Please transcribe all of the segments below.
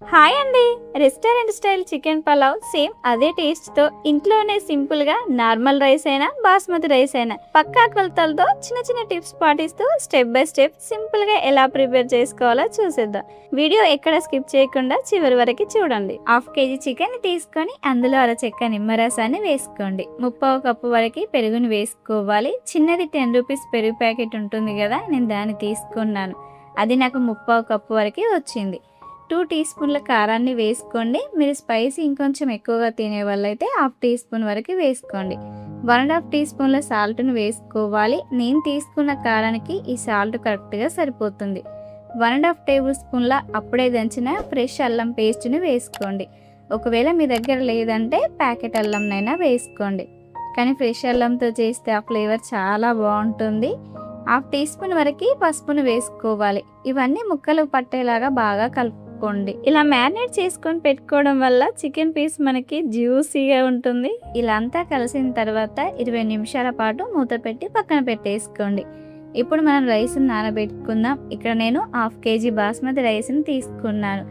Hi అండి. Restaurant style chicken pulao same అదే టేస్ట్తో ఇంట్లోనే సింపుల్గా నార్మల్ రైస్ అయినా బాస్మతి రైస్ అయినా పక్కా కొలతలతో చిన్న చిన్న టిప్స్ పాటిస్తూ స్టెప్ బై స్టెప్ సింపుల్గా ఎలా ప్రిపేర్ చేసుకోవాలో చూసేద్దాం. వీడియో ఎక్కడ స్కిప్ చేయకుండా చివరి వరకు చూడండి. 1/2 kg చికెన్ తీసుకొని అందులో అరచెక్క నిమ్మరసాన్ని వేసుకోండి. 1/2 కప్పు వరకు పెరుగుని వేసుకోవాలి. చిన్నది 10 రూపీస్ పెరుగు ప్యాకెట్ ఉంటుంది కదా, నేను దాన్ని తీసుకున్నాను. అది నాకు 1/2 కప్పు వరకు వచ్చింది. 2 టీ స్పూన్ల కారాన్ని వేసుకోండి. మీరు స్పైసీ ఇంకొంచెం ఎక్కువగా తినే వాళ్ళైతే 1/2 టీ స్పూన్ వరకు వేసుకోండి. 1.5 టీ స్పూన్ల సాల్ట్ను వేసుకోవాలి. నేను తీసుకున్న కారానికి ఈ సాల్ట్ కరెక్ట్గా సరిపోతుంది. 1.5 టేబుల్ స్పూన్ల అప్పుడే దంచిన ఫ్రెష్ అల్లం పేస్ట్ని వేసుకోండి. ఒకవేళ మీ దగ్గర లేదంటే ప్యాకెట్ అల్లంనైనా వేసుకోండి, కానీ ఫ్రెష్ అల్లంతో చేస్తే ఆ ఫ్లేవర్ చాలా బాగుంటుంది. 1/2 టీ స్పూన్ వరకు పసుపును వేసుకోవాలి. ఇవన్నీ ముక్కలు పట్టేలాగా బాగా కలుపుకోండి. ఇలా మ్యారినేట్ చేసుకొని పెట్టుకోవడం వల్ల చికెన్ పీస్ మనకి జ్యూసీగా ఉంటుంది. ఇలా అంతా కలిసిన తర్వాత 20 నిమిషాల పాటు మూత పెట్టి పక్కన పెట్టేసుకోండి. ఇప్పుడు మనం రైస్ నానబెట్టుకుందాం. ఇక్కడ నేను 1/2 kg బాస్మతి రైస్ని తీసుకున్నాను.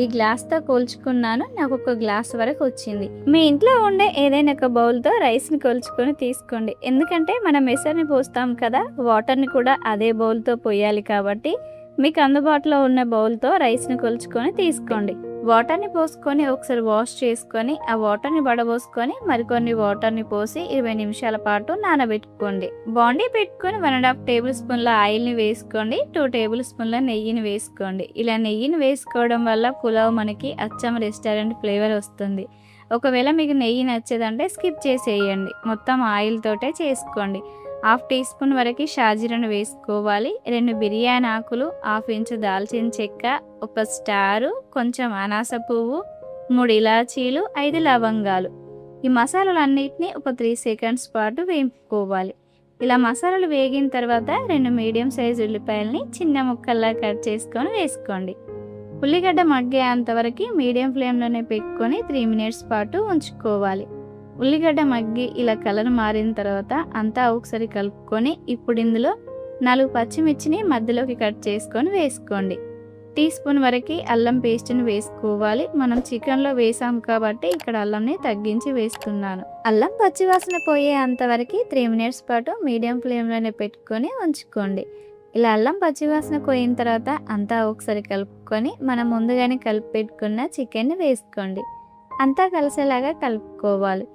ఈ గ్లాస్తో కొలుచుకున్నాను. నాకు 1 గ్లాస్ వరకు వచ్చింది. మీ ఇంట్లో ఉండే ఏదైనా ఒక బౌల్తో రైస్ని కొలుచుకొని తీసుకోండి. ఎందుకంటే మనం మెసర్ని పోస్తాం కదా, వాటర్ని కూడా అదే బౌల్తో పోయాలి కాబట్టి మీకు అందుబాటులో ఉన్న బౌల్తో రైస్ని కొలుచుకొని తీసుకోండి. వాటర్ని పోసుకొని ఒకసారి వాష్ చేసుకొని ఆ వాటర్ని వడబోసుకొని మరికొన్ని వాటర్ని పోసి 20 నిమిషాల పాటు నానబెట్టుకోండి. బాండీ పెట్టుకొని 1.5 టేబుల్ స్పూన్ల ఆయిల్ని వేసుకోండి. 2 టేబుల్ స్పూన్ల నెయ్యిని వేసుకోండి. ఇలా నెయ్యిని వేసుకోవడం వల్ల పులావ్ మనకి అచ్చం రెస్టారెంట్ ఫ్లేవర్ వస్తుంది. ఒకవేళ మీకు నెయ్యి నచ్చేదంటే స్కిప్ చేసేయండి, మొత్తం ఆయిల్ తోటే చేసుకోండి. 1/2 టీ స్పూన్ వరకు షాజీరాను వేసుకోవాలి. 2 బిర్యానీ ఆకులు, 1/2 ఇంచు దాల్చిన చెక్క, 1 స్టారు, కొంచెం అనాస పువ్వు, 3 ఇలాచీలు, 5 లవంగాలు. ఈ మసాలాలన్నిటిని ఒక 3 సెకండ్స్ పాటు వేపుకోవాలి. ఇలా మసాలాలు వేగిన తర్వాత 2 మీడియం సైజు ఉల్లిపాయలని చిన్న ముక్కల్లా కట్ చేసుకొని వేసుకోండి. ఉల్లిగడ్డ మగ్గేంత వరకు మీడియం ఫ్లేమ్లోనే పెట్టుకొని 3 మినిట్స్ పాటు ఉంచుకోవాలి. ఉల్లిగడ్డ మగ్గి ఇలా కలర్ మారిన తర్వాత అంతా ఒకసారి కలుపుకొని ఇప్పుడు ఇందులో 4 పచ్చిమిర్చిని మధ్యలోకి కట్ చేసుకొని వేసుకోండి. టీ స్పూన్ వరకు అల్లం పేస్ట్ని వేసుకోవాలి. మనం చికెన్లో వేసాం కాబట్టి ఇక్కడ అల్లంని తగ్గించి వేస్తున్నాను. అల్లం పచ్చివాసన పోయే అంతవరకు 3 మినిట్స్ పాటు మీడియం ఫ్లేమ్లోనే పెట్టుకొని ఉంచుకోండి. ఇలా అల్లం పచ్చివాసన పోయిన తర్వాత అంతా ఒకసారి కలుపుకొని మనం ముందుగానే కలిపి పెట్టుకున్న చికెన్ని వేసుకోండి. అంతా కలిసేలాగా కలుపుకోవాలి.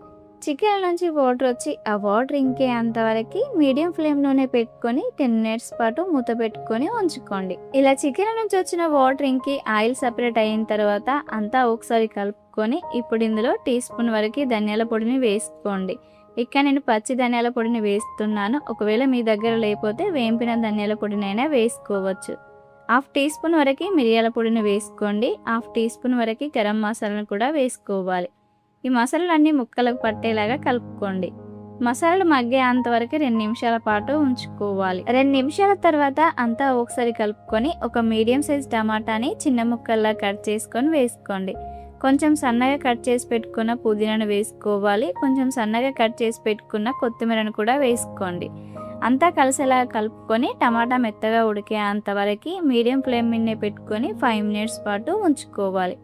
చికెన్ నుంచి వాటర్ వచ్చి ఆ వాటర్ ఇంకే అంతవరకు మీడియం ఫ్లేమ్లోనే పెట్టుకొని 10 మినిట్స్ పాటు మూత పెట్టుకొని ఉంచుకోండి. ఇలా చికెన్ నుంచి వచ్చిన వాటర్ ఇంకి ఆయిల్ సపరేట్ అయిన తర్వాత అంతా ఒకసారి కలుపుకొని ఇప్పుడు ఇందులో టీ స్పూన్ వరకు ధనియాల పొడిని వేసుకోండి. ఇక్కడ నేను పచ్చి ధనియాల పొడిని వేస్తున్నాను. ఒకవేళ మీ దగ్గర లేకపోతే వేంపిన ధనియాల పొడినైనా వేసుకోవచ్చు. 1/2 టీ స్పూన్ వరకు మిరియాల పొడిని వేసుకోండి. 1/2 టీ స్పూన్ వరకు గరం మసాలాను కూడా వేసుకోవాలి. ఈ మసాలాలన్నీ ముక్కలకు పట్టేలాగా కలుపుకోండి. మసాలాలు మగ్గే అంతవరకు 2 నిమిషాల పాటు ఉంచుకోవాలి. 2 నిమిషాల తర్వాత అంతా ఒకసారి కలుపుకొని ఒక మీడియం సైజ్ టమాటాని చిన్న ముక్కల్లా కట్ చేసుకొని వేసుకోండి. కొంచెం సన్నగా కట్ చేసి పెట్టుకున్న పుదీనాను వేసుకోవాలి. కొంచెం సన్నగా కట్ చేసి పెట్టుకున్న కొత్తిమీరను కూడా వేసుకోండి. అంతా కలిసేలా కలుపుకొని టమాటా మెత్తగా ఉడికే అంతవరకు మీడియం ఫ్లేమ్ మీదనే పెట్టుకొని 5 మినిట్స్ పాటు ఉంచుకోవాలి.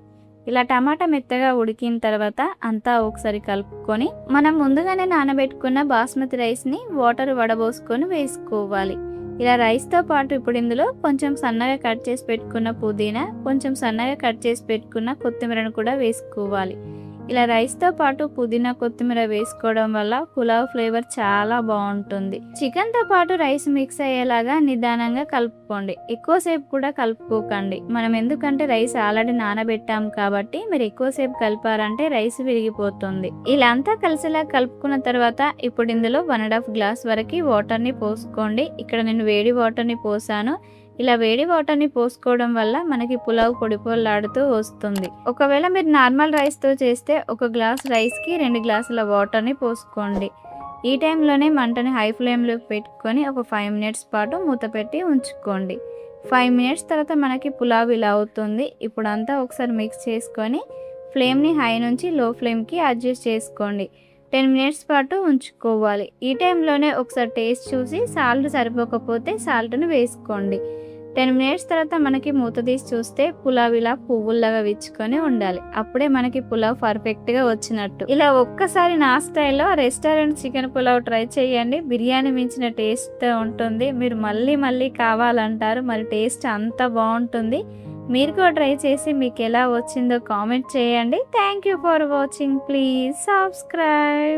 ఇలా టమాటా మెత్తగా ఉడికిన తర్వాత అంతా ఒకసారి కలుపుకొని మనం ముందుగానే నానబెట్టుకున్న బాస్మతి రైస్ని వాటర్ వడబోసుకొని వేసుకోవాలి. ఇలా రైస్తో పాటు ఇప్పుడు ఇందులో కొంచెం సన్నగా కట్ చేసి పెట్టుకున్న పుదీనా, కొంచెం సన్నగా కట్ చేసి పెట్టుకున్న కొత్తిమీరను కూడా వేసుకోవాలి. ఇలా రైస్తో పాటు పుదీనా కొత్తిమీర వేసుకోవడం వల్ల పులావ్ ఫ్లేవర్ చాలా బాగుంటుంది. చికెన్తో పాటు రైస్ మిక్స్ అయ్యేలాగా నిదానంగా కలుపుకోండి. ఎక్కువసేపు కూడా కలుపుకోకండి. మనం ఎందుకంటే రైస్ ఆల్రెడీ నానబెట్టాం కాబట్టి మీరు ఎక్కువసేపు కలిపారంటే రైస్ విరిగిపోతుంది. ఇలా అంతా కలిసేలా కలుపుకున్న తర్వాత ఇప్పుడు ఇందులో 1.5 గ్లాస్ వరకు వాటర్ని పోసుకోండి. ఇక్కడ నేను వేడి వాటర్ని పోసాను. ఇలా వేడి వాటర్ని పోసుకోవడం వల్ల మనకి పులావ్ పొడిపొల్లాడుతూ వస్తుంది. ఒకవేళ మీరు నార్మల్ రైస్తో చేస్తే 1 గ్లాస్ రైస్కి 2 గ్లాసుల వాటర్ని పోసుకోండి. ఈ టైంలోనే మంటని హై ఫ్లేమ్లోకి పెట్టుకొని ఒక 5 మినిట్స్ పాటు మూత పెట్టి ఉంచుకోండి. 5 మినిట్స్ తర్వాత మనకి పులావ్ ఇలా అవుతుంది. ఇప్పుడు అంతా ఒకసారి మిక్స్ చేసుకొని ఫ్లేమ్ని హై నుంచి లో ఫ్లేమ్కి అడ్జస్ట్ చేసుకోండి. 10 మినిట్స్ పాటు ఉంచుకోవాలి. ఈ టైంలోనే ఒకసారి టేస్ట్ చూసి సాల్ట్ సరిపోకపోతే సాల్ట్ను వేసుకోండి. 10 మినిట్స్ తర్వాత మనకి మూత తీసి చూస్తే పులావ్ ఇలా పువ్వుల్లాగా విచ్చుకొని ఉండాలి. అప్పుడే మనకి పులావ్ పర్ఫెక్ట్గా వచ్చినట్టు. ఇలా ఒక్కసారి నా స్టైల్లో రెస్టారెంట్ చికెన్ పులావ్ ట్రై చేయండి. బిర్యానీ మించిన టేస్ట్ ఉంటుంది. మీరు మళ్ళీ మళ్ళీ కావాలంటారు. మరి టేస్ట్ అంత బాగుంటుంది. మీరు కూడా ట్రై చేసి మీకు ఎలా వచ్చిందో కామెంట్ చేయండి. Thank you for watching. Please subscribe.